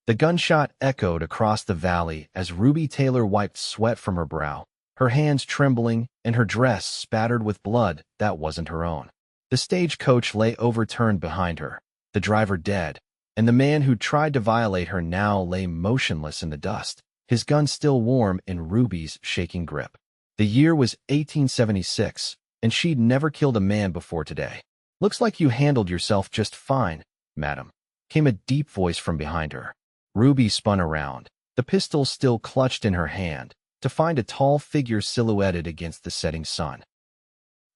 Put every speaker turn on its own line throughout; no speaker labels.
The gunshot echoed across the valley as Ruby Taylor wiped sweat from her brow, her hands trembling and her dress spattered with blood that wasn't her own. The stagecoach lay overturned behind her, the driver dead, and the man who tried to violate her now lay motionless in the dust, his gun still warm in Ruby's shaking grip. The year was 1876, and she'd never killed a man before today. "Looks like you handled yourself just fine, madam," came a deep voice from behind her. Ruby spun around, the pistol still clutched in her hand, to find a tall figure silhouetted against the setting sun.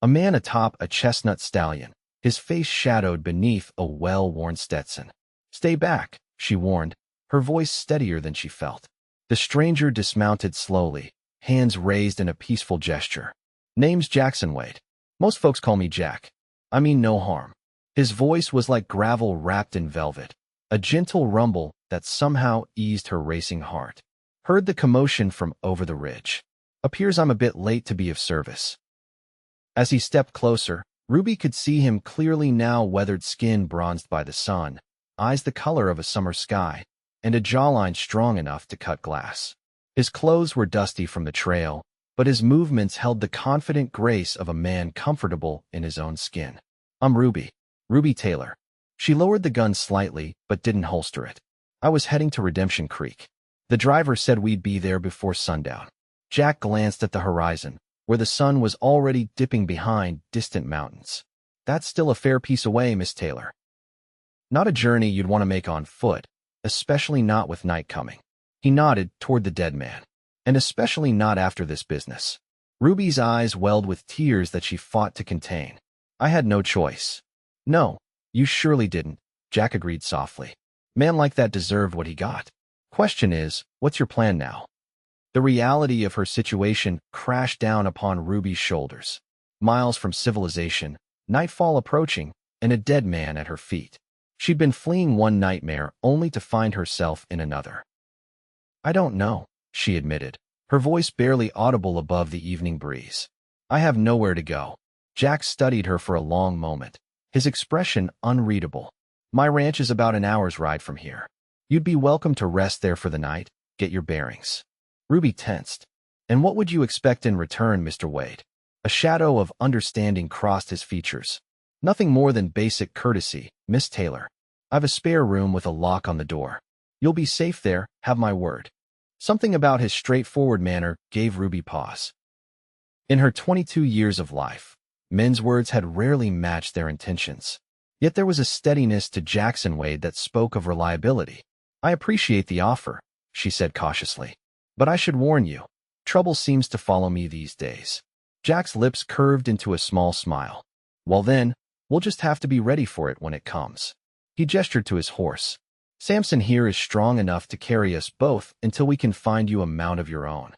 A man atop a chestnut stallion, his face shadowed beneath a well-worn Stetson. "Stay back," she warned, her voice steadier than she felt. The stranger dismounted slowly, hands raised in a peaceful gesture. "Name's Jackson Wade. Most folks call me Jack. I mean no harm." His voice was like gravel wrapped in velvet, a gentle rumble that somehow eased her racing heart. "Heard the commotion from over the ridge. Appears I'm a bit late to be of service." As he stepped closer, Ruby could see him clearly now, weathered skin bronzed by the sun, eyes the color of a summer sky, and a jawline strong enough to cut glass. His clothes were dusty from the trail, but his movements held the confident grace of a man comfortable in his own skin. "I'm Ruby Taylor." She lowered the gun slightly, but didn't holster it. "I was heading to Redemption Creek. The driver said we'd be there before sundown." Jack glanced at the horizon, where the sun was already dipping behind distant mountains. "That's still a fair piece away, Miss Taylor. Not a journey you'd want to make on foot, especially not with night coming." He nodded toward the dead man. "And especially not after this business." Ruby's eyes welled with tears that she fought to contain. "I had no choice." "No, you surely didn't," Jack agreed softly. "Man like that deserved what he got. Question is, what's your plan now?" The reality of her situation crashed down upon Ruby's shoulders. Miles from civilization, nightfall approaching, and a dead man at her feet. She'd been fleeing one nightmare only to find herself in another. "I don't know," she admitted, her voice barely audible above the evening breeze. "I have nowhere to go." Jack studied her for a long moment, his expression unreadable. "My ranch is about an hour's ride from here. You'd be welcome to rest there for the night, get your bearings." Ruby tensed. "And what would you expect in return, Mr. Wade?" A shadow of understanding crossed his features. "Nothing more than basic courtesy, Miss Taylor. I've a spare room with a lock on the door. You'll be safe there, have my word." Something about his straightforward manner gave Ruby pause. In her 22 years of life, men's words had rarely matched their intentions. Yet there was a steadiness to Jackson Wade that spoke of reliability. "I appreciate the offer," she said cautiously. "But I should warn you, trouble seems to follow me these days." Jack's lips curved into a small smile. "Well then, we'll just have to be ready for it when it comes." He gestured to his horse. "Samson here is strong enough to carry us both until we can find you a mount of your own."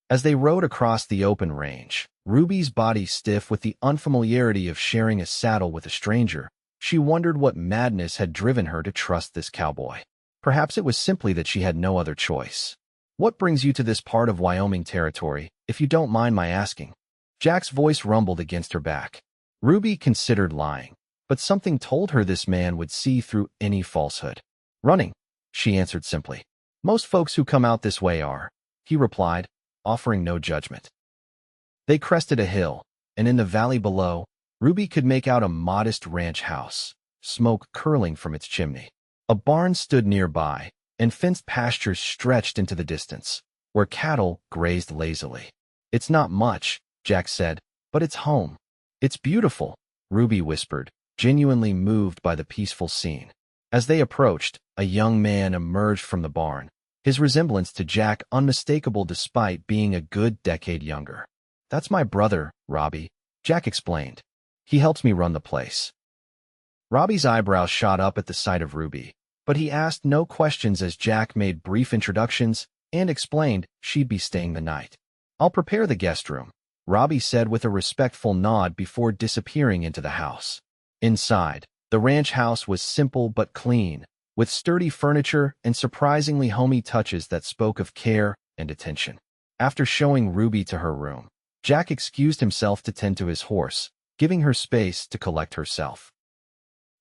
As they rode across the open range, Ruby's body stiff with the unfamiliarity of sharing a saddle with a stranger, she wondered what madness had driven her to trust this cowboy. Perhaps it was simply that she had no other choice. "What brings you to this part of Wyoming Territory, if you don't mind my asking?" Jack's voice rumbled against her back. Ruby considered lying, but something told her this man would see through any falsehood. "Running," she answered simply. "Most folks who come out this way are," he replied, offering no judgment. They crested a hill, and in the valley below, Ruby could make out a modest ranch house, smoke curling from its chimney. A barn stood nearby, and fenced pastures stretched into the distance, where cattle grazed lazily. "It's not much," Jack said, "but it's home." "It's beautiful," Ruby whispered, genuinely moved by the peaceful scene. As they approached, a young man emerged from the barn, his resemblance to Jack unmistakable despite being a good decade younger. "That's my brother, Robbie," Jack explained. "He helps me run the place." Robbie's eyebrows shot up at the sight of Ruby, but he asked no questions as Jack made brief introductions and explained she'd be staying the night. "I'll prepare the guest room," Robbie said with a respectful nod before disappearing into the house. Inside, the ranch house was simple but clean, with sturdy furniture and surprisingly homey touches that spoke of care and attention. After showing Ruby to her room, Jack excused himself to tend to his horse, giving her space to collect herself.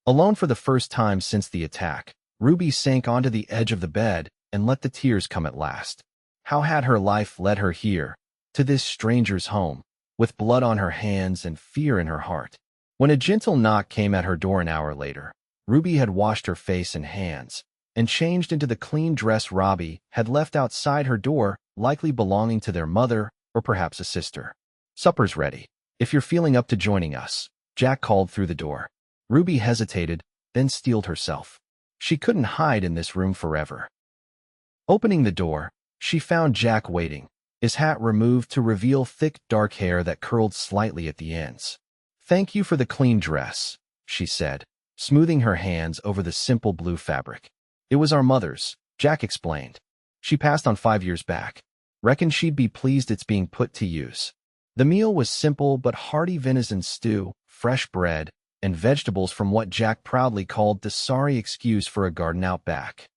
Alone for the first time since the attack, Ruby sank onto the edge of the bed and let the tears come at last. How had her life led her here, to this stranger's home, with blood on her hands and fear in her heart? When a gentle knock came at her door an hour later, Ruby had washed her face and hands and changed into the clean dress Robbie had left outside her door, likely belonging to their mother or perhaps a sister. "Supper's ready. If you're feeling up to joining us," Jack called through the door. Ruby hesitated, then steeled herself. She couldn't hide in this room forever. Opening the door, she found Jack waiting, his hat removed to reveal thick, dark hair that curled slightly at the ends. "Thank you for the clean dress," she said, smoothing her hands over the simple blue fabric. "It was our mother's," Jack explained. "She passed on 5 years back. Reckon she'd be pleased it's being put to use." The meal was simple but hearty: venison stew, fresh bread, and vegetables from what Jack proudly called the sorry excuse for a garden out back.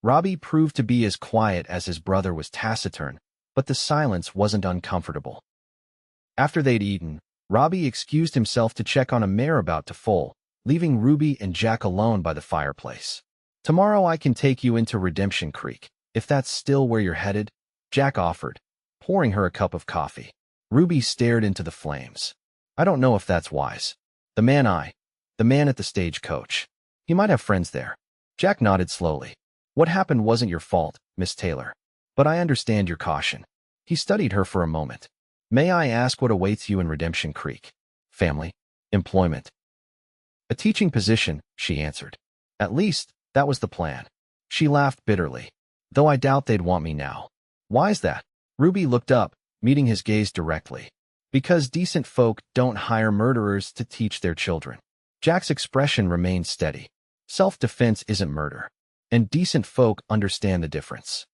Robbie proved to be as quiet as his brother was taciturn, but the silence wasn't uncomfortable. After they'd eaten, Robbie excused himself to check on a mare about to foal, leaving Ruby and Jack alone by the fireplace. "Tomorrow I can take you into Redemption Creek, if that's still where you're headed," Jack offered, pouring her a cup of coffee. Ruby stared into the flames. "I don't know if that's wise. The man at the stagecoach. He might have friends there." Jack nodded slowly. "What happened wasn't your fault, Miss Taylor. But I understand your caution." He studied her for a moment. "May I ask what awaits you in Redemption Creek?" "Family. Employment. A teaching position," she answered. "At least, that was the plan." She laughed bitterly. "Though I doubt they'd want me now." "Why's that?" Ruby looked up, meeting his gaze directly. "Because decent folk don't hire murderers to teach their children." Jack's expression remained steady. "Self-defense isn't murder. And decent folk understand the difference."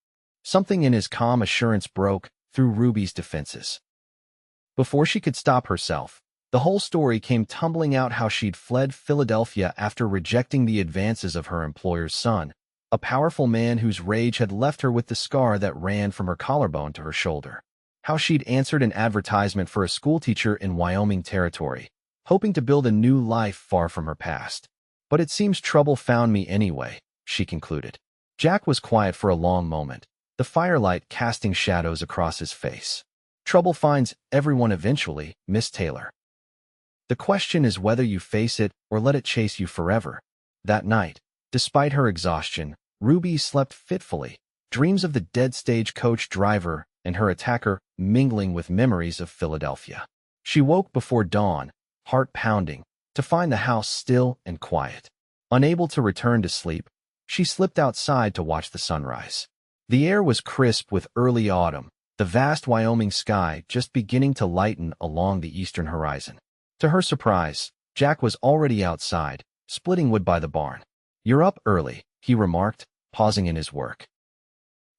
Something in his calm assurance broke through Ruby's defenses. Before she could stop herself, the whole story came tumbling out: how she'd fled Philadelphia after rejecting the advances of her employer's son, a powerful man whose rage had left her with the scar that ran from her collarbone to her shoulder. How she'd answered an advertisement for a schoolteacher in Wyoming Territory, hoping to build a new life far from her past. "But it seems trouble found me anyway," she concluded. Jack was quiet for a long moment, the firelight casting shadows across his face. "Trouble finds everyone eventually, Miss Taylor. The question is whether you face it or let it chase you forever." That night, despite her exhaustion, Ruby slept fitfully, dreams of the dead stagecoach driver and her attacker mingling with memories of Philadelphia. She woke before dawn, heart pounding, to find the house still and quiet. Unable to return to sleep, she slipped outside to watch the sunrise. The air was crisp with early autumn, the vast Wyoming sky just beginning to lighten along the eastern horizon. To her surprise, Jack was already outside, splitting wood by the barn. "You're up early," he remarked, pausing in his work.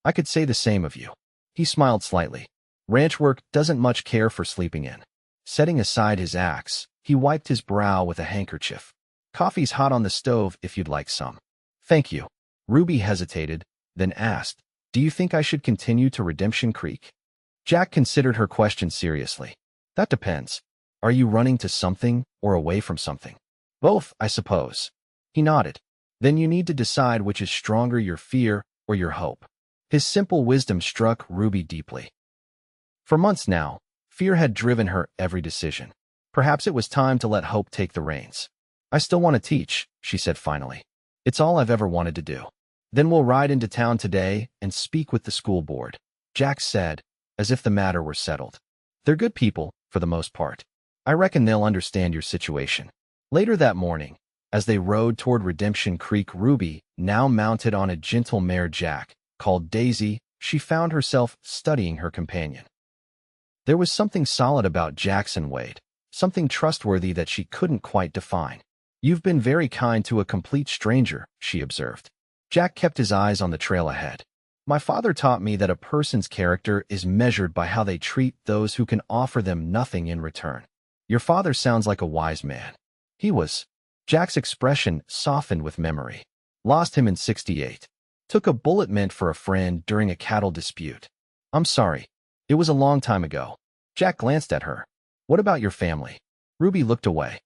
"I could say the same of you." He smiled slightly. "Ranch work doesn't much care for sleeping in." Setting aside his axe, he wiped his brow with a handkerchief. "Coffee's hot on the stove if you'd like some." "Thank you." Ruby hesitated, then asked, "Do you think I should continue to Redemption Creek?" Jack considered her question seriously. "That depends. Are you running to something or away from something?" "Both, I suppose." He nodded. "Then you need to decide which is stronger, your fear or your hope." His simple wisdom struck Ruby deeply. For months now, fear had driven her every decision. Perhaps it was time to let hope take the reins. "I still want to teach," she said finally. "It's all I've ever wanted to do." "Then we'll ride into town today and speak with the school board," Jack said, as if the matter were settled. "They're good people, for the most part. I reckon they'll understand your situation." Later that morning, as they rode toward Redemption Creek, Ruby, now mounted on a gentle mare Jack called Daisy, she found herself studying her companion. There was something solid about Jackson Wade, something trustworthy that she couldn't quite define. "You've been very kind to a complete stranger," she observed. Jack kept his eyes on the trail ahead. "My father taught me that a person's character is measured by how they treat those who can offer them nothing in return." "Your father sounds like a wise man." "He was." Jack's expression softened with memory. "Lost him in '68. Took a bullet meant for a friend during a cattle dispute." "I'm sorry. It was a long time ago." Jack glanced at her. "What about your family?" Ruby looked away.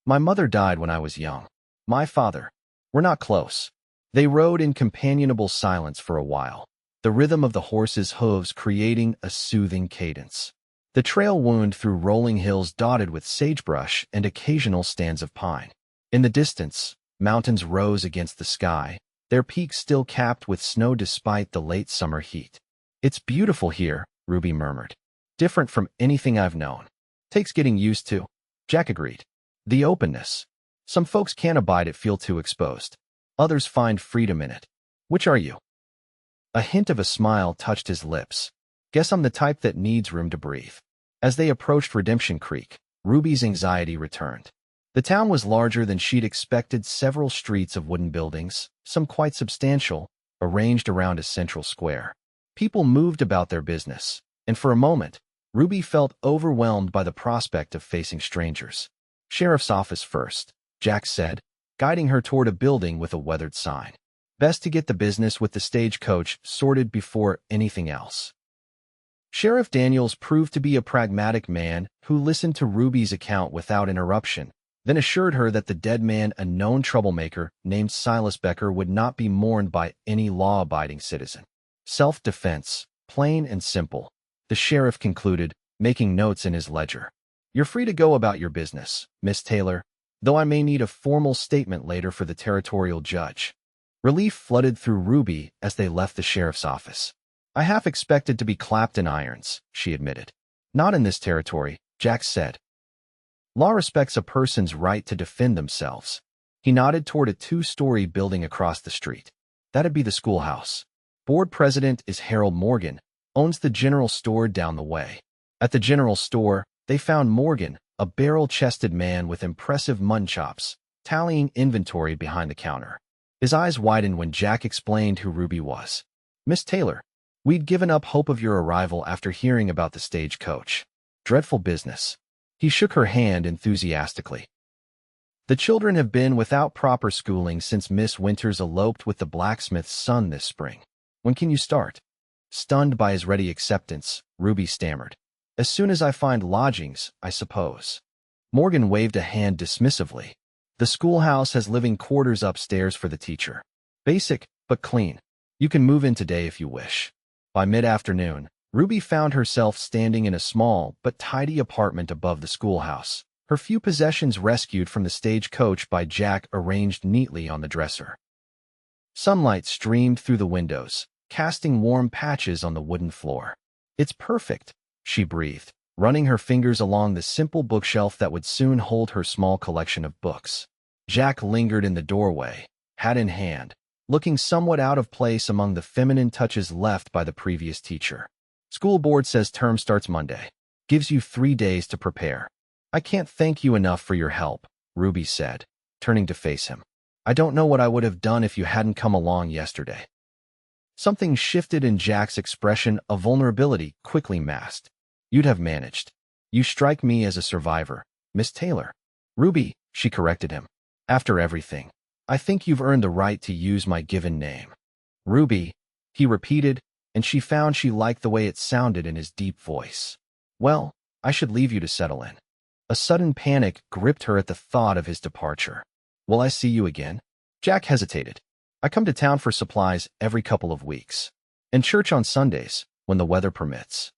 "My mother died when I was young. My father. We're not close." They rode in companionable silence for a while, the rhythm of the horses' hooves creating a soothing cadence. The trail wound through rolling hills dotted with sagebrush and occasional stands of pine. In the distance, mountains rose against the sky, their peaks still capped with snow despite the late summer heat. "It's beautiful here," Ruby murmured. "Different from anything I've known. Takes getting used to." Jack agreed. "The openness. Some folks can't abide it, feel too exposed. Others find freedom in it. Which are you?" A hint of a smile touched his lips. "Guess I'm the type that needs room to breathe." As they approached Redemption Creek, Ruby's anxiety returned. The town was larger than she'd expected, several streets of wooden buildings, some quite substantial, arranged around a central square. People moved about their business, and for a moment, Ruby felt overwhelmed by the prospect of facing strangers. "Sheriff's office first," Jack said, guiding her toward a building with a weathered sign. "Best to get the business with the stagecoach sorted before anything else." Sheriff Daniels proved to be a pragmatic man who listened to Ruby's account without interruption, then assured her that the dead man, a known troublemaker named Silas Becker, would not be mourned by any law-abiding citizen. "Self-defense, plain and simple," the sheriff concluded, making notes in his ledger. "You're free to go about your business, Miss Taylor, though I may need a formal statement later for the territorial judge." Relief flooded through Ruby as they left the sheriff's office. "I half expected to be clapped in irons," she admitted. "Not in this territory," Jack said. "Law respects a person's right to defend themselves." He nodded toward a two-story building across the street. "That'd be the schoolhouse. Board president is Harold Morgan, owns the general store down the way." At the general store, they found Morgan, a barrel-chested man with impressive mutton chops, tallying inventory behind the counter. His eyes widened when Jack explained who Ruby was. "Miss Taylor, we'd given up hope of your arrival after hearing about the stagecoach. Dreadful business." He shook her hand enthusiastically. "The children have been without proper schooling since Miss Winters eloped with the blacksmith's son this spring. When can you start?" Stunned by his ready acceptance, Ruby stammered. "As soon as I find lodgings, I suppose." Morgan waved a hand dismissively. "The schoolhouse has living quarters upstairs for the teacher. Basic, but clean. You can move in today if you wish." By mid-afternoon, Ruby found herself standing in a small but tidy apartment above the schoolhouse, her few possessions rescued from the stagecoach by Jack arranged neatly on the dresser. Sunlight streamed through the windows, casting warm patches on the wooden floor. "It's perfect," she breathed, running her fingers along the simple bookshelf that would soon hold her small collection of books. Jack lingered in the doorway, hat in hand, looking somewhat out of place among the feminine touches left by the previous teacher. "School board says term starts Monday. Gives you 3 days to prepare." "I can't thank you enough for your help," Ruby said, turning to face him. "I don't know what I would have done if you hadn't come along yesterday." Something shifted in Jack's expression, a vulnerability quickly masked. "You'd have managed. You strike me as a survivor, Miss Taylor." "Ruby," she corrected him. "After everything, I think you've earned the right to use my given name." "Ruby," he repeated, and she found she liked the way it sounded in his deep voice. "Well, I should leave you to settle in." A sudden panic gripped her at the thought of his departure. "Will I see you again?" Jack hesitated. "I come to town for supplies every couple of weeks, and church on Sundays, when the weather permits."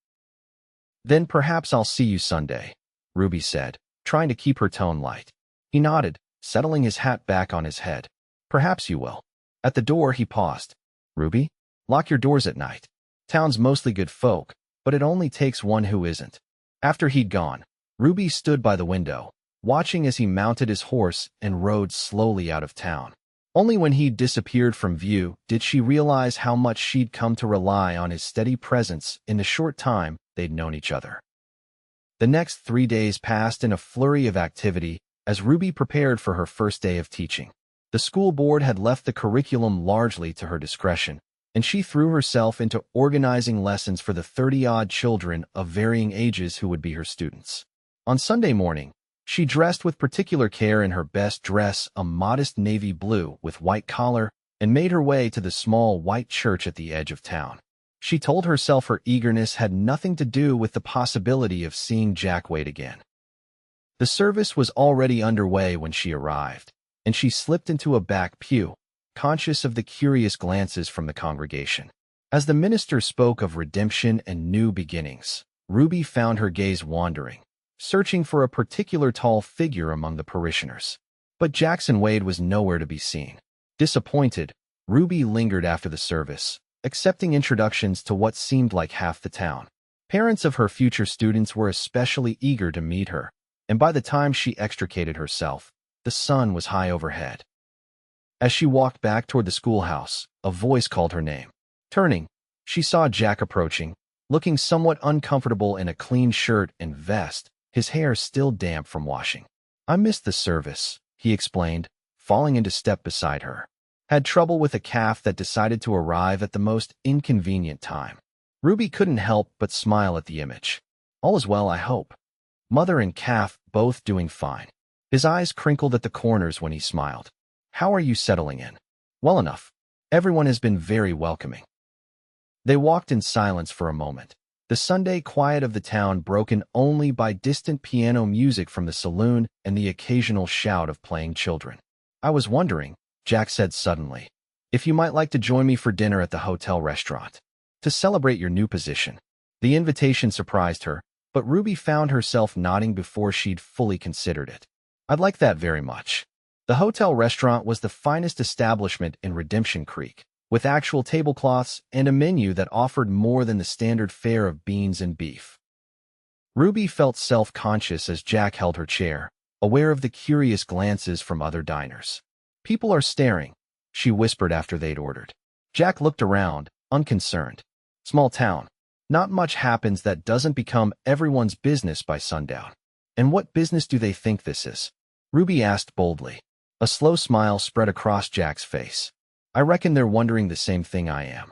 "Then perhaps I'll see you Sunday," Ruby said, trying to keep her tone light. He nodded, settling his hat back on his head. "Perhaps you will." At the door he paused. "Ruby, lock your doors at night. Town's mostly good folk, but it only takes one who isn't." After he'd gone, Ruby stood by the window, watching as he mounted his horse and rode slowly out of town. Only when he'd disappeared from view did she realize how much she'd come to rely on his steady presence in the short time they'd known each other. The next 3 days passed in a flurry of activity as Ruby prepared for her first day of teaching. The school board had left the curriculum largely to her discretion, and she threw herself into organizing lessons for the 30-odd children of varying ages who would be her students. On Sunday morning, she dressed with particular care in her best dress, a modest navy blue with white collar, and made her way to the small white church at the edge of town. She told herself her eagerness had nothing to do with the possibility of seeing Jack Wade again. The service was already underway when she arrived, and she slipped into a back pew, conscious of the curious glances from the congregation. As the minister spoke of redemption and new beginnings, Ruby found her gaze wandering, searching for a particular tall figure among the parishioners. But Jackson Wade was nowhere to be seen. Disappointed, Ruby lingered after the service, accepting introductions to what seemed like half the town. Parents of her future students were especially eager to meet her, and by the time she extricated herself, the sun was high overhead. As she walked back toward the schoolhouse, a voice called her name. Turning, she saw Jack approaching, looking somewhat uncomfortable in a clean shirt and vest, his hair still damp from washing. "I missed the service," he explained, falling into step beside her. "Had trouble with a calf that decided to arrive at the most inconvenient time." Ruby couldn't help but smile at the image. "All is well, I hope." Mother and calf both doing fine. His eyes crinkled at the corners when he smiled. "How are you settling in?" "Well enough. Everyone has been very welcoming." They walked in silence for a moment, the Sunday quiet of the town broken only by distant piano music from the saloon and the occasional shout of playing children. "I was wondering," Jack said suddenly, "if you might like to join me for dinner at the hotel restaurant to celebrate your new position." The invitation surprised her, but Ruby found herself nodding before she'd fully considered it. "I'd like that very much." The hotel restaurant was the finest establishment in Redemption Creek, with actual tablecloths and a menu that offered more than the standard fare of beans and beef. Ruby felt self-conscious as Jack held her chair, aware of the curious glances from other diners. "People are staring," she whispered after they'd ordered. Jack looked around, unconcerned. "Small town. Not much happens that doesn't become everyone's business by sundown." "And what business do they think this is?" Ruby asked boldly. A slow smile spread across Jack's face. "I reckon they're wondering the same thing I am.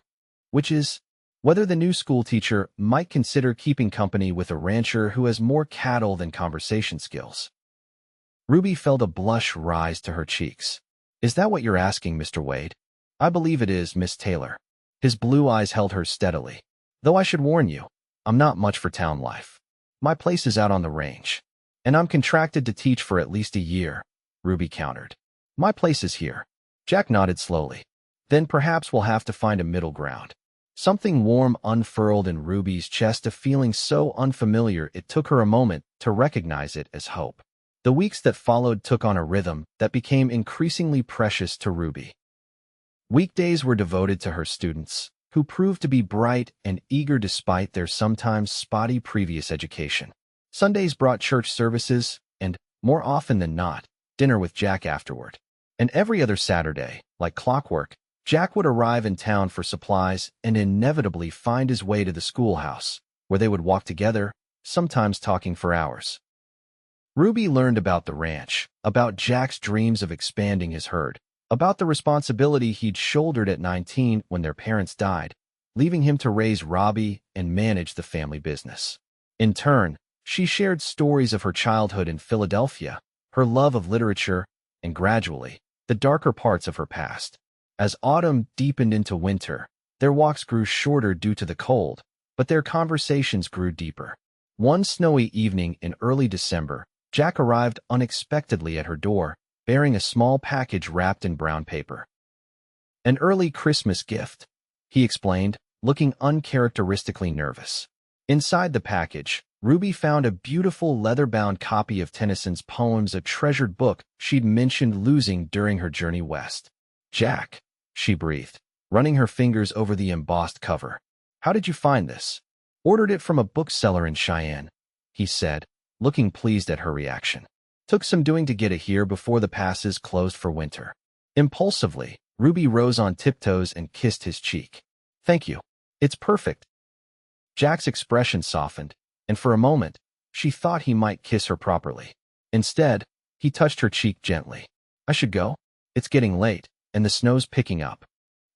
Which is, whether the new schoolteacher might consider keeping company with a rancher who has more cattle than conversation skills." Ruby felt a blush rise to her cheeks. "Is that what you're asking, Mr. Wade?" "I believe it is, Miss Taylor." His blue eyes held her steadily. "Though I should warn you, I'm not much for town life. My place is out on the range. And I'm contracted to teach for at least a year," Ruby countered. "My place is here." Jack nodded slowly. "Then perhaps we'll have to find a middle ground." Something warm unfurled in Ruby's chest, a feeling so unfamiliar it took her a moment to recognize it as hope. The weeks that followed took on a rhythm that became increasingly precious to Ruby. Weekdays were devoted to her students, who proved to be bright and eager despite their sometimes spotty previous education. Sundays brought church services and, more often than not, dinner with Jack afterward. And every other Saturday, like clockwork, Jack would arrive in town for supplies and inevitably find his way to the schoolhouse, where they would walk together, sometimes talking for hours. Ruby learned about the ranch, about Jack's dreams of expanding his herd, about the responsibility he'd shouldered at 19 when their parents died, leaving him to raise Robbie and manage the family business. In turn, she shared stories of her childhood in Philadelphia, her love of literature, and gradually, the darker parts of her past. As autumn deepened into winter, their walks grew shorter due to the cold, but their conversations grew deeper. One snowy evening in early December, Jack arrived unexpectedly at her door, bearing a small package wrapped in brown paper. "An early Christmas gift," he explained, looking uncharacteristically nervous. Inside the package, Ruby found a beautiful leather-bound copy of Tennyson's poems, a treasured book she'd mentioned losing during her journey west. "Jack," she breathed, running her fingers over the embossed cover. "How did you find this?" "Ordered it from a bookseller in Cheyenne," he said, looking pleased at her reaction. "Took some doing to get it here before the passes closed for winter." Impulsively, Ruby rose on tiptoes and kissed his cheek. "Thank you. It's perfect." Jack's expression softened, and for a moment, she thought he might kiss her properly. Instead, he touched her cheek gently. "I should go. It's getting late, and the snow's picking up."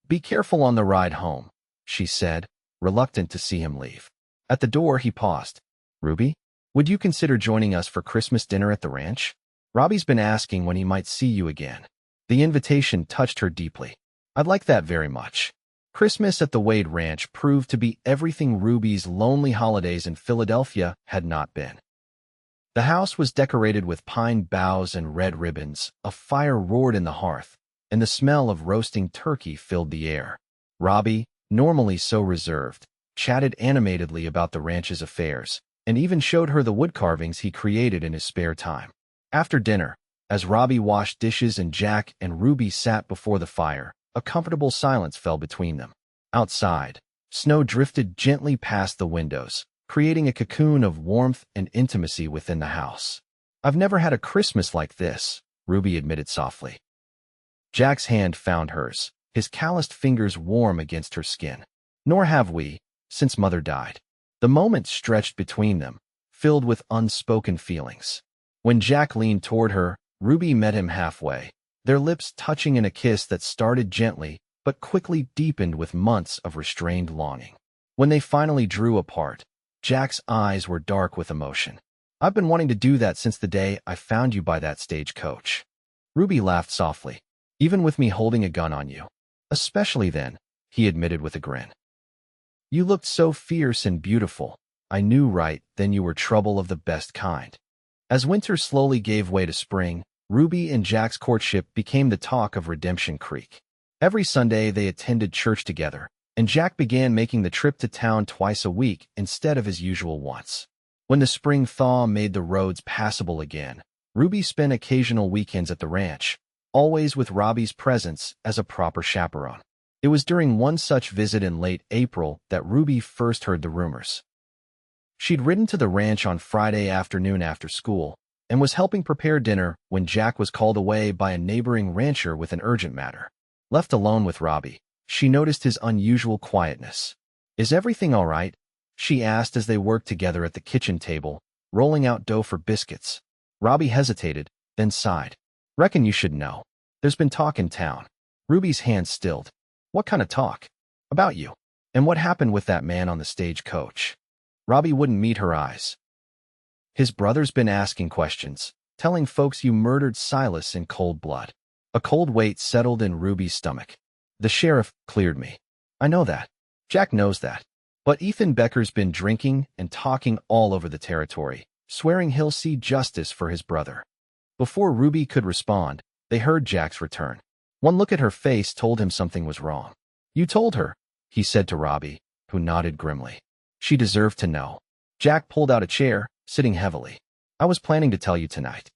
"Be careful on the ride home," she said, reluctant to see him leave. At the door, he paused. "Ruby, would you consider joining us for Christmas dinner at the ranch? Robbie's been asking when he might see you again." The invitation touched her deeply. "I'd like that very much." Christmas at the Wade Ranch proved to be everything Ruby's lonely holidays in Philadelphia had not been. The house was decorated with pine boughs and red ribbons, a fire roared in the hearth, and the smell of roasting turkey filled the air. Robbie, normally so reserved, chatted animatedly about the ranch's affairs, and even showed her the wood carvings he created in his spare time. After dinner, as Robbie washed dishes and Jack and Ruby sat before the fire, a comfortable silence fell between them. Outside, snow drifted gently past the windows, creating a cocoon of warmth and intimacy within the house. "I've never had a Christmas like this," Ruby admitted softly. Jack's hand found hers, his calloused fingers warm against her skin. "Nor have we, since Mother died." The moment stretched between them, filled with unspoken feelings. When Jack leaned toward her, Ruby met him halfway, their lips touching in a kiss that started gently but quickly deepened with months of restrained longing. When they finally drew apart, Jack's eyes were dark with emotion. "I've been wanting to do that since the day I found you by that stagecoach." Ruby laughed softly. "Even with me holding a gun on you." "Especially then," he admitted with a grin. "You looked so fierce and beautiful. I knew right then you were trouble of the best kind." As winter slowly gave way to spring, Ruby and Jack's courtship became the talk of Redemption Creek. Every Sunday they attended church together, and Jack began making the trip to town twice a week instead of his usual once. When the spring thaw made the roads passable again, Ruby spent occasional weekends at the ranch, always with Robbie's presence as a proper chaperone. It was during one such visit in late April that Ruby first heard the rumors. She'd ridden to the ranch on Friday afternoon after school and was helping prepare dinner when Jack was called away by a neighboring rancher with an urgent matter. Left alone with Robbie, she noticed his unusual quietness. "Is everything all right?" she asked as they worked together at the kitchen table, rolling out dough for biscuits. Robbie hesitated, then sighed. "Reckon you should know. There's been talk in town." Ruby's hand stilled. "What kind of talk?" "About you. And what happened with that man on the stagecoach." Robbie wouldn't meet her eyes. "His brother's been asking questions, telling folks you murdered Silas in cold blood." A cold weight settled in Ruby's stomach. "The sheriff cleared me." "I know that. Jack knows that. But Ethan Becker's been drinking and talking all over the territory, swearing he'll see justice for his brother." Before Ruby could respond, they heard Jack's return. One look at her face told him something was wrong. "You told her," he said to Robbie, who nodded grimly. "She deserved to know." Jack pulled out a chair, sitting heavily. "I was planning to tell you tonight.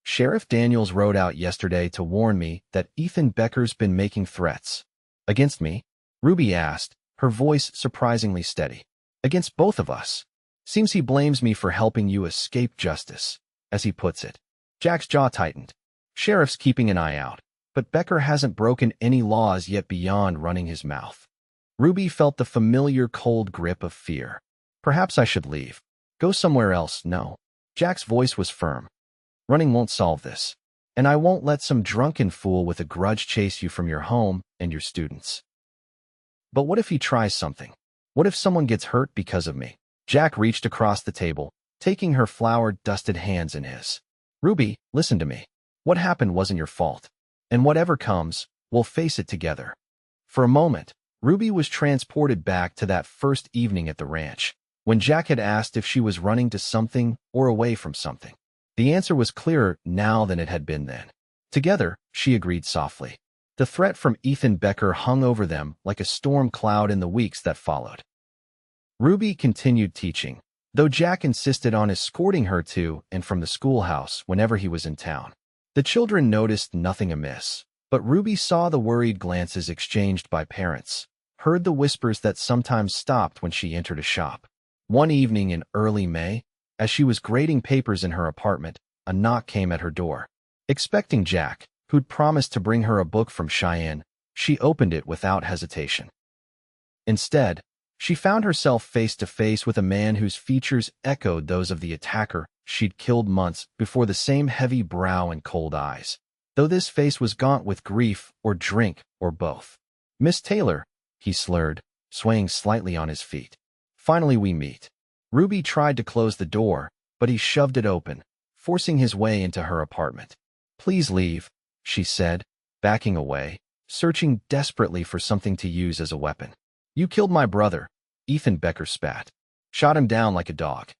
Sheriff Daniels rode out yesterday to warn me that Ethan Becker's been making threats." "Against me?" Ruby asked, her voice surprisingly steady. "Against both of us. Seems he blames me for helping you escape justice, as he puts it." Jack's jaw tightened. "Sheriff's keeping an eye out, but Becker hasn't broken any laws yet beyond running his mouth." Ruby felt the familiar cold grip of fear. "Perhaps I should leave. Go somewhere else." "No." Jack's voice was firm. "Running won't solve this. And I won't let some drunken fool with a grudge chase you from your home and your students." "But what if he tries something? What if someone gets hurt because of me?" Jack reached across the table, taking her flour-dusted hands in his. "Ruby, listen to me. What happened wasn't your fault. And whatever comes, we'll face it together." For a moment, Ruby was transported back to that first evening at the ranch, when Jack had asked if she was running to something or away from something. The answer was clearer now than it had been then. "Together," she agreed softly. The threat from Ethan Becker hung over them like a storm cloud in the weeks that followed. Ruby continued teaching, though Jack insisted on escorting her to and from the schoolhouse whenever he was in town. The children noticed nothing amiss, but Ruby saw the worried glances exchanged by parents, heard the whispers that sometimes stopped when she entered a shop. One evening in early May, as she was grading papers in her apartment, a knock came at her door. Expecting Jack, who'd promised to bring her a book from Cheyenne, she opened it without hesitation. Instead, she found herself face to face with a man whose features echoed those of the attacker she'd killed months before. The same heavy brow and cold eyes, though this face was gaunt with grief or drink or both. "Miss Taylor," he slurred, swaying slightly on his feet. "Finally we meet." Ruby tried to close the door, but he shoved it open, forcing his way into her apartment. "Please leave," she said, backing away, searching desperately for something to use as a weapon. "You killed my brother," Ethan Becker spat. "Shot him down like a dog."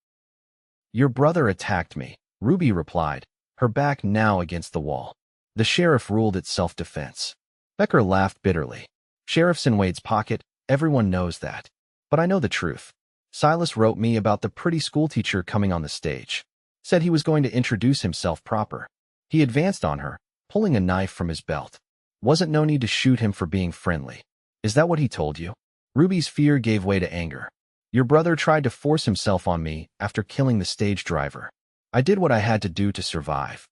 "Your brother attacked me," Ruby replied, her back now against the wall. The sheriff ruled it self-defense. Becker laughed bitterly. Sheriff's in Wade's pocket, everyone knows that. But I know the truth. Silas wrote me about the pretty schoolteacher coming on the stage. Said he was going to introduce himself proper. He advanced on her, pulling a knife from his belt. Wasn't no need to shoot him for being friendly. Is that what he told you? Ruby's fear gave way to anger. Your brother tried to force himself on me after killing the stage driver. I did what I had to do to survive.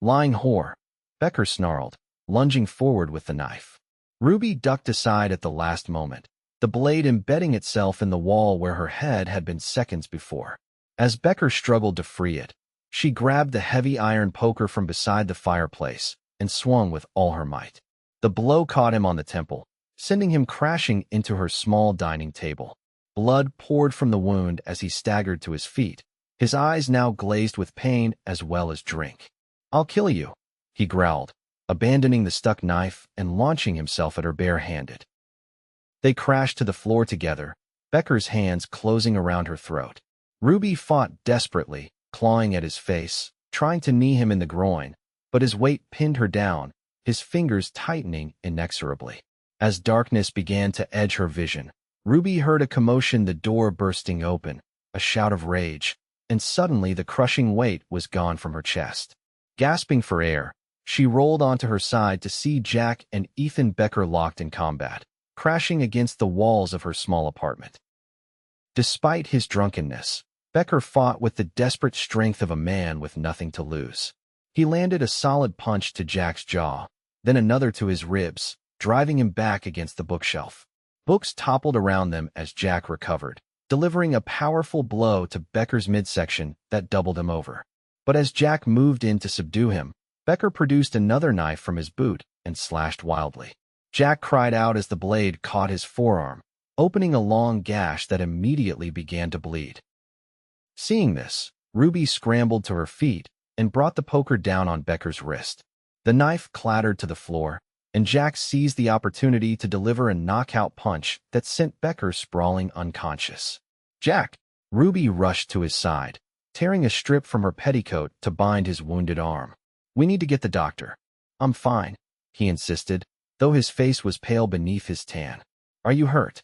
Lying whore, Becker snarled, lunging forward with the knife. Ruby ducked aside at the last moment, the blade embedding itself in the wall where her head had been seconds before. As Becker struggled to free it, she grabbed the heavy iron poker from beside the fireplace and swung with all her might. The blow caught him on the temple, sending him crashing into her small dining table. Blood poured from the wound as he staggered to his feet, his eyes now glazed with pain as well as drink. I'll kill you, he growled, abandoning the stuck knife and launching himself at her bare-handed. They crashed to the floor together, Becker's hands closing around her throat. Ruby fought desperately, clawing at his face, trying to knee him in the groin, but his weight pinned her down, his fingers tightening inexorably. As darkness began to edge her vision, Ruby heard a commotion, the door bursting open, a shout of rage, and suddenly the crushing weight was gone from her chest. Gasping for air, she rolled onto her side to see Jack and Ethan Becker locked in combat, crashing against the walls of her small apartment. Despite his drunkenness, Becker fought with the desperate strength of a man with nothing to lose. He landed a solid punch to Jack's jaw, then another to his ribs, driving him back against the bookshelf. Books toppled around them as Jack recovered, delivering a powerful blow to Becker's midsection that doubled him over. But as Jack moved in to subdue him, Becker produced another knife from his boot and slashed wildly. Jack cried out as the blade caught his forearm, opening a long gash that immediately began to bleed. Seeing this, Ruby scrambled to her feet and brought the poker down on Becker's wrist. The knife clattered to the floor, and Jack seized the opportunity to deliver a knockout punch that sent Becker sprawling unconscious. Jack! Ruby rushed to his side, tearing a strip from her petticoat to bind his wounded arm. We need to get the doctor. I'm fine, he insisted, though his face was pale beneath his tan. Are you hurt?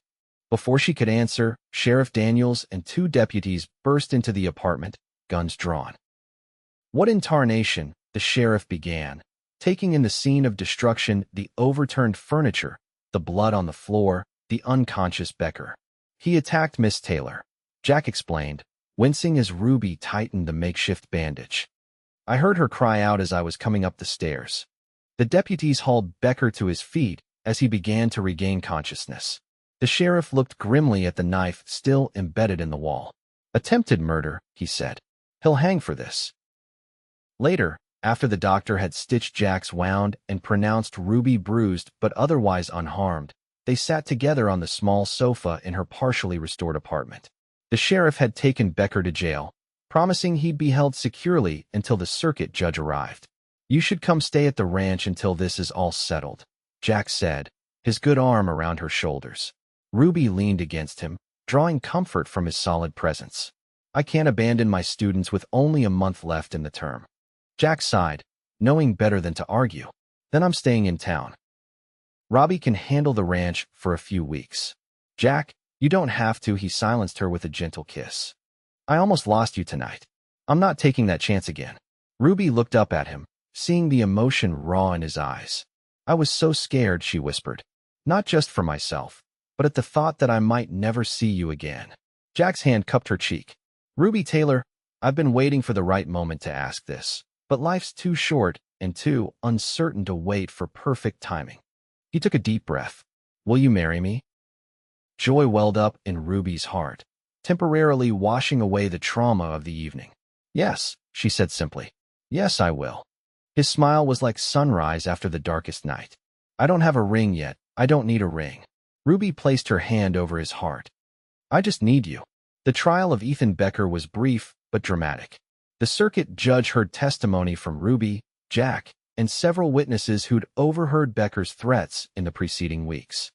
Before she could answer, Sheriff Daniels and two deputies burst into the apartment, guns drawn. What in tarnation, the sheriff began, taking in the scene of destruction, the overturned furniture, the blood on the floor, the unconscious Becker. He attacked Miss Taylor, Jack explained, wincing as Ruby tightened the makeshift bandage. I heard her cry out as I was coming up the stairs. The deputies hauled Becker to his feet as he began to regain consciousness. The sheriff looked grimly at the knife still embedded in the wall. Attempted murder, he said. He'll hang for this. Later, after the doctor had stitched Jack's wound and pronounced Ruby bruised but otherwise unharmed, they sat together on the small sofa in her partially restored apartment. The sheriff had taken Becker to jail, promising he'd be held securely until the circuit judge arrived. You should come stay at the ranch until this is all settled, Jack said, his good arm around her shoulders. Ruby leaned against him, drawing comfort from his solid presence. I can't abandon my students with only a month left in the term. Jack sighed, knowing better than to argue. Then I'm staying in town. Robbie can handle the ranch for a few weeks. Jack, you don't have to, he silenced her with a gentle kiss. I almost lost you tonight. I'm not taking that chance again. Ruby looked up at him, seeing the emotion raw in his eyes. I was so scared, she whispered. Not just for myself, but at the thought that I might never see you again. Jack's hand cupped her cheek. Ruby Taylor, I've been waiting for the right moment to ask this, but life's too short and too uncertain to wait for perfect timing. He took a deep breath. Will you marry me? Joy welled up in Ruby's heart, temporarily washing away the trauma of the evening. Yes, she said simply. Yes, I will. His smile was like sunrise after the darkest night. I don't have a ring yet. I don't need a ring. Ruby placed her hand over his heart. I just need you. The trial of Ethan Becker was brief but dramatic. The circuit judge heard testimony from Ruby, Jack, and several witnesses who'd overheard Becker's threats in the preceding weeks.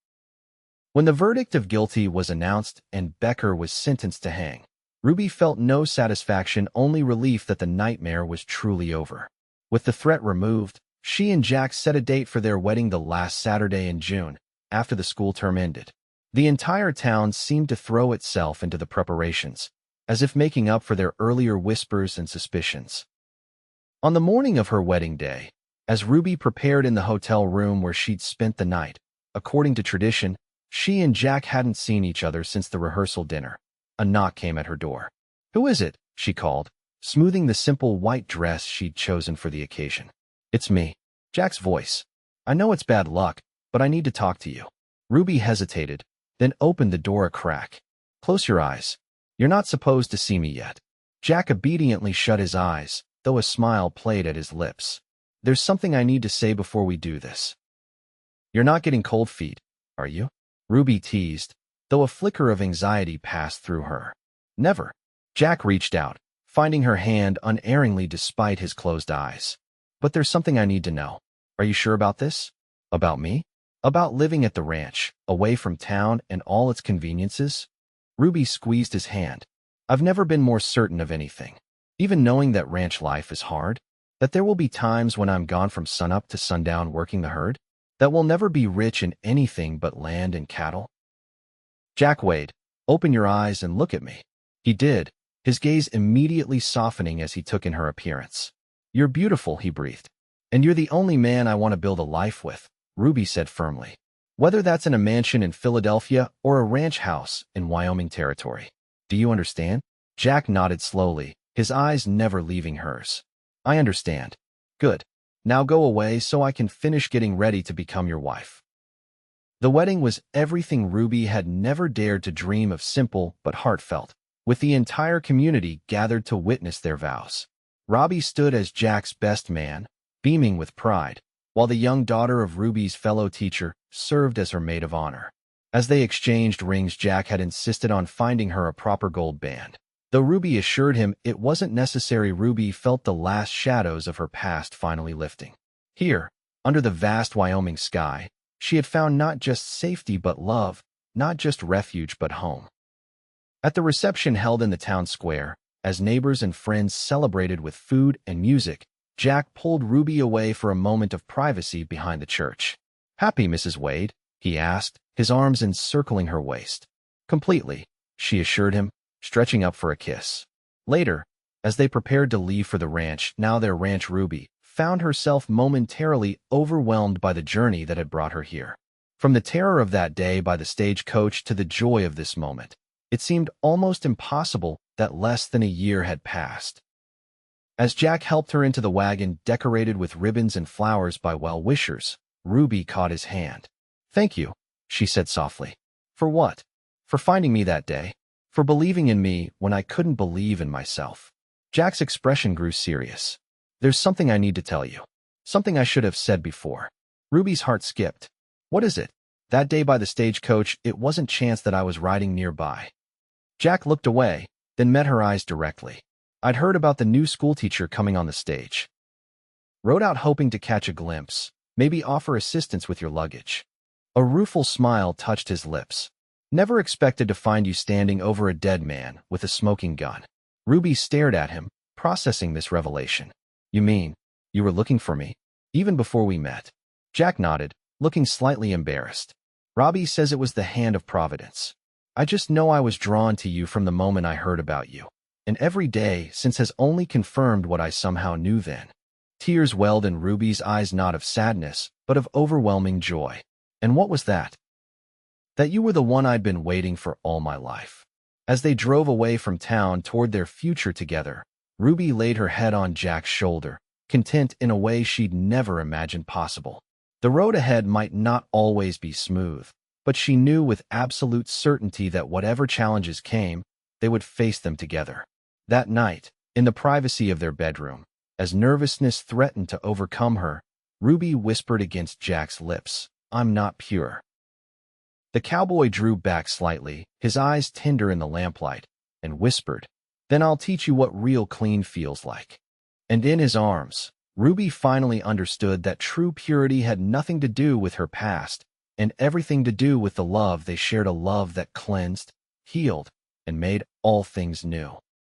When the verdict of guilty was announced and Becker was sentenced to hang, Ruby felt no satisfaction, only relief that the nightmare was truly over. With the threat removed, She and Jack set a date for their wedding the last Saturday in June, after the school term ended. The entire town seemed to throw itself into the preparations, as if making up for their earlier whispers and suspicions. On the morning of her wedding day, as Ruby prepared in the hotel room where she'd spent the night, according to tradition, she and Jack hadn't seen each other since the rehearsal dinner. A knock came at her door. "Who is it?" she called, smoothing the simple white dress she'd chosen for the occasion. "It's me." Jack's voice. "I know it's bad luck, but I need to talk to you." Ruby hesitated, then opened the door a crack. "Close your eyes. You're not supposed to see me yet." Jack obediently shut his eyes, though a smile played at his lips. "There's something I need to say before we do this." "You're not getting cold feet, are you?" Ruby teased, though a flicker of anxiety passed through her. "Never." Jack reached out, finding her hand unerringly despite his closed eyes. "But there's something I need to know. Are you sure about this?" "About me?" "About living at the ranch, away from town and all its conveniences?" Ruby squeezed his hand. "I've never been more certain of anything. Even knowing that ranch life is hard, that there will be times when I'm gone from sunup to sundown working the herd, that we'll never be rich in anything but land and cattle." Jack weighed. "Open your eyes and look at me." He did, his gaze immediately softening as he took in her appearance. "You're beautiful," he breathed. "And you're the only man I want to build a life with," Ruby said firmly. "Whether that's in a mansion in Philadelphia or a ranch house in Wyoming Territory. Do you understand?" Jack nodded slowly, his eyes never leaving hers. "I understand." "Good. Now go away so I can finish getting ready to become your wife." The wedding was everything Ruby had never dared to dream of, simple but heartfelt, with the entire community gathered to witness their vows. Robbie stood as Jack's best man, beaming with pride, while the young daughter of Ruby's fellow teacher served as her maid of honor. As they exchanged rings, Jack had insisted on finding her a proper gold band. Though Ruby assured him it wasn't necessary, Ruby felt the last shadows of her past finally lifting. Here, under the vast Wyoming sky, she had found not just safety but love, not just refuge but home. At the reception held in the town square, as neighbors and friends celebrated with food and music, Jack pulled Ruby away for a moment of privacy behind the church. "Happy, Mrs. Wade?" he asked, his arms encircling her waist. "Completely," she assured him, stretching up for a kiss. Later, as they prepared to leave for the ranch, now their ranch, Ruby found herself momentarily overwhelmed by the journey that had brought her here. From the terror of that day by the stagecoach to the joy of this moment, it seemed almost impossible that less than a year had passed. As Jack helped her into the wagon decorated with ribbons and flowers by well-wishers, Ruby caught his hand. "Thank you," she said softly. "For what?" "For finding me that day. For believing in me when I couldn't believe in myself." Jack's expression grew serious. "There's something I need to tell you. Something I should have said before." Ruby's heart skipped. "What is it?" "That day by the stagecoach, it wasn't chance that I was riding nearby." Jack looked away, then met her eyes directly. "I'd heard about the new schoolteacher coming on the stage. Rode out hoping to catch a glimpse, maybe offer assistance with your luggage." A rueful smile touched his lips. "Never expected to find you standing over a dead man with a smoking gun." Ruby stared at him, processing this revelation. "You mean, you were looking for me, even before we met?" Jack nodded, looking slightly embarrassed. "Robbie says it was the hand of Providence. I just know I was drawn to you from the moment I heard about you, and every day since has only confirmed what I somehow knew then." Tears welled in Ruby's eyes, not of sadness, but of overwhelming joy. "And what was that?" "That you were the one I'd been waiting for all my life." As they drove away from town toward their future together, Ruby laid her head on Jack's shoulder, content in a way she'd never imagined possible. The road ahead might not always be smooth, but she knew with absolute certainty that whatever challenges came, they would face them together. That night, in the privacy of their bedroom, as nervousness threatened to overcome her, Ruby whispered against Jack's lips, "I'm not pure." The cowboy drew back slightly, his eyes tender in the lamplight, and whispered, "Then I'll teach you what real clean feels like." And in his arms, Ruby finally understood that true purity had nothing to do with her past, and everything to do with the love they shared, a love that cleansed, healed, and made all things new.